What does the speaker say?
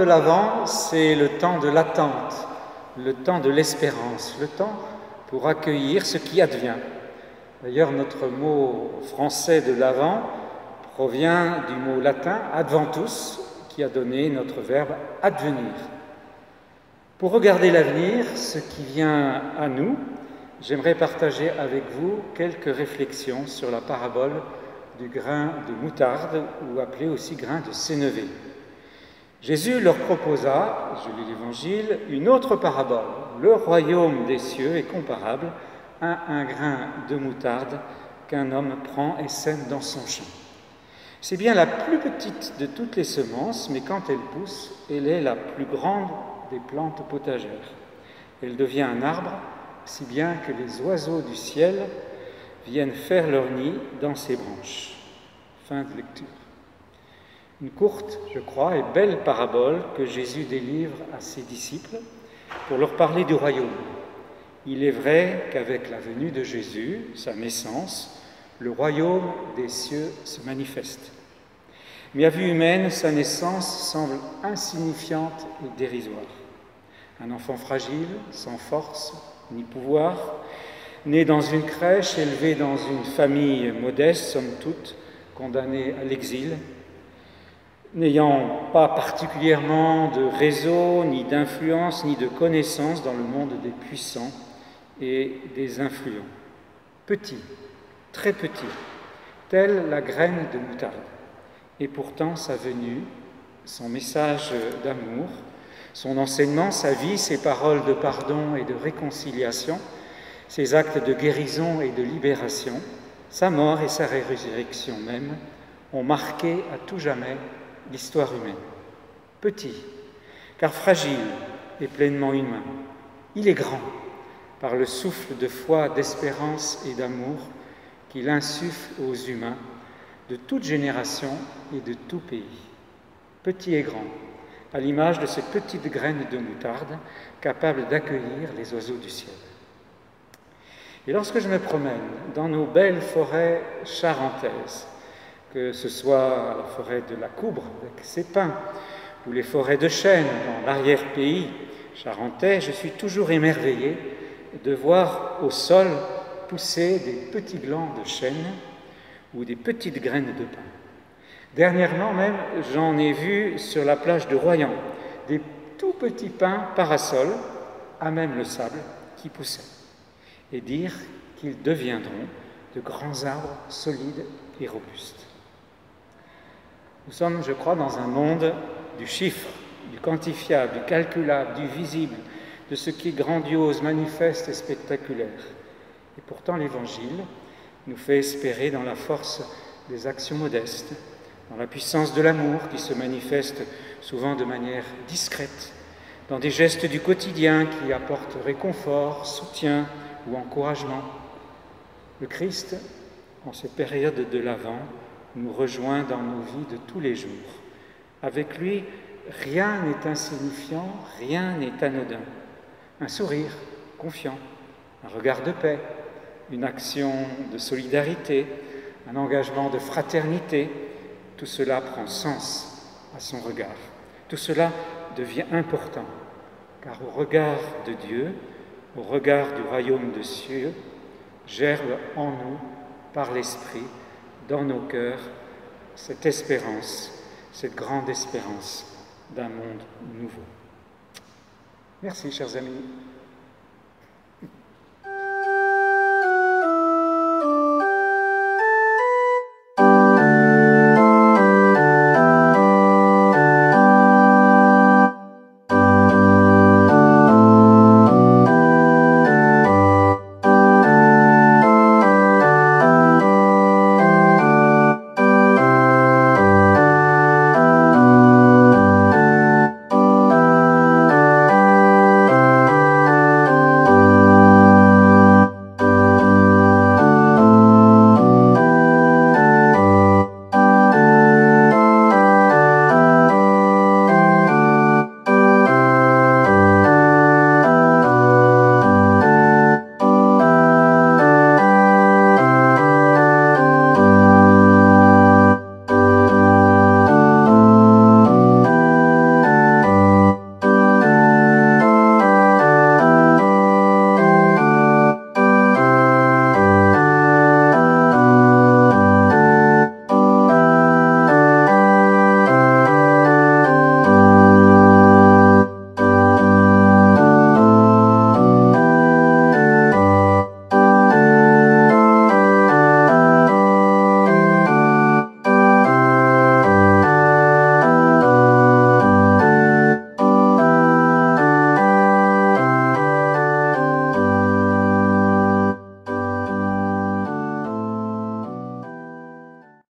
de l'Avent, c'est le temps de l'attente, le temps de l'espérance, le temps pour accueillir ce qui advient. D'ailleurs, notre mot français de l'Avent provient du mot latin adventus, qui a donné notre verbe advenir. Pour regarder l'avenir, ce qui vient à nous, j'aimerais partager avec vous quelques réflexions sur la parabole du grain de moutarde, ou appelé aussi grain de sénévé. Jésus leur proposa, je lis l'Évangile, une autre parabole. Le royaume des cieux est comparable à un grain de moutarde qu'un homme prend et sème dans son champ. C'est bien la plus petite de toutes les semences, mais quand elle pousse, elle est la plus grande des plantes potagères. Elle devient un arbre, si bien que les oiseaux du ciel viennent faire leur nid dans ses branches. Fin de lecture. Une courte, je crois, et belle parabole que Jésus délivre à ses disciples pour leur parler du royaume. Il est vrai qu'avec la venue de Jésus, sa naissance, le royaume des cieux se manifeste. Mais à vue humaine, sa naissance semble insignifiante et dérisoire. Un enfant fragile, sans force ni pouvoir, né dans une crèche, élevé dans une famille modeste, somme toute, condamné à l'exil, n'ayant pas particulièrement de réseau, ni d'influence, ni de connaissance dans le monde des puissants et des influents. Petit, très petit, telle la graine de moutarde. Et pourtant, sa venue, son message d'amour, son enseignement, sa vie, ses paroles de pardon et de réconciliation, ses actes de guérison et de libération, sa mort et sa résurrection même, ont marqué à tout jamais l'histoire humaine. Petit, car fragile et pleinement humain. Il est grand, par le souffle de foi, d'espérance et d'amour qu'il insuffle aux humains de toute génération et de tout pays. Petit et grand, à l'image de cette petite graine de moutarde capable d'accueillir les oiseaux du ciel. Et lorsque je me promène dans nos belles forêts charentaises, que ce soit la forêt de la Coubre avec ses pins, ou les forêts de chênes dans l'arrière-pays charentais, je suis toujours émerveillé de voir au sol pousser des petits glands de chêne ou des petites graines de pin. Dernièrement même, j'en ai vu sur la plage de Royan, des tout petits pins parasols, à même le sable, qui poussaient, et dire qu'ils deviendront de grands arbres solides et robustes. Nous sommes, je crois, dans un monde du chiffre, du quantifiable, du calculable, du visible, de ce qui est grandiose, manifeste et spectaculaire. Et pourtant, l'Évangile nous fait espérer dans la force des actions modestes, dans la puissance de l'amour qui se manifeste souvent de manière discrète, dans des gestes du quotidien qui apportent réconfort, soutien ou encouragement. Le Christ, en cette période de l'Avent, nous rejoint dans nos vies de tous les jours. Avec lui, rien n'est insignifiant, rien n'est anodin. Un sourire confiant, un regard de paix, une action de solidarité, un engagement de fraternité, tout cela prend sens à son regard. Tout cela devient important, car au regard de Dieu, au regard du royaume des cieux, gerbe en nous, par l'Esprit, dans nos cœurs, cette espérance, cette grande espérance d'un monde nouveau. Merci, chers amis.